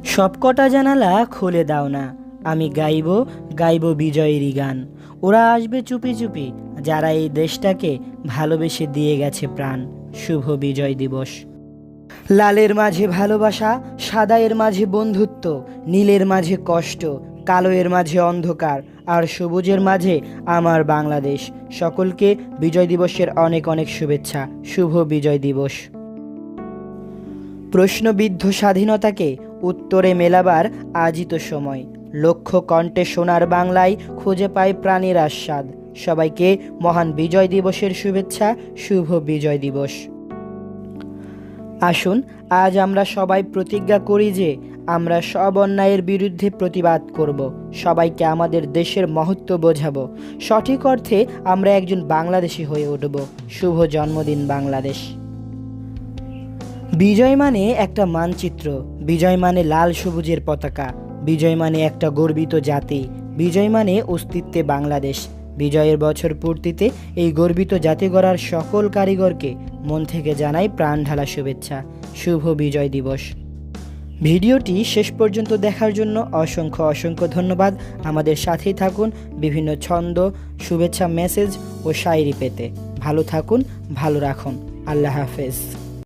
সবকটা জানালা খুলে দাও না, আমি গাইব গাইব বিজয়েরই গান। ওরা আসবে চুপি চুপি, যারা এই দেশটাকে ভালোবেসে দিয়ে গেছে প্রাণ। শুভ বিজয় দিবস। লালের মাঝে ভালোবাসা, সাদায়ের মাঝে বন্ধুত্ব, নীলের মাঝে কষ্ট, কালোয়ের মাঝে অন্ধকার, আর সবুজের মাঝে আমার বাংলাদেশ। সকলকে বিজয় দিবসের অনেক অনেক শুভেচ্ছা। শুভ বিজয় দিবস। প্রশ্নবিদ্ধ স্বাধীনতাকে উত্তরে মেলাবার আজই তো সময়। লক্ষ কণ্ঠে সোনার বাংলায় খুঁজে পায় প্রাণীর আস্বাদ। সবাইকে মহান বিজয় দিবসের শুভেচ্ছা। শুভ বিজয় দিবস। আসুন আজ আমরা সবাই প্রতিজ্ঞা করি যে আমরা সব অন্যায়ের বিরুদ্ধে প্রতিবাদ করব, সবাইকে আমাদের দেশের মহত্ব বোঝাবো, সঠিক অর্থে আমরা একজন বাংলাদেশী হয়ে উঠব। শুভ জন্মদিন বাংলাদেশ। বিজয় মানে একটা মানচিত্র, বিজয় মানে লাল সবুজের পতাকা, বিজয় মানে একটা গর্বিত জাতি, বিজয় মানে অস্তিত্বে বাংলাদেশ। বিজয়ের বছর পূর্তিতে এই গর্বিত জাতি গড়ার সকল কারিগরকে মন থেকে জানাই প্রাণ ঢালা শুভেচ্ছা। শুভ বিজয় দিবস। ভিডিওটি শেষ পর্যন্ত দেখার জন্য অসংখ্য অসংখ্য ধন্যবাদ। আমাদের সাথেই থাকুন বিভিন্ন ছন্দ, শুভেচ্ছা মেসেজ ও শায়রি পেতে। ভালো থাকুন, ভালো রাখুন। আল্লাহ হাফেজ।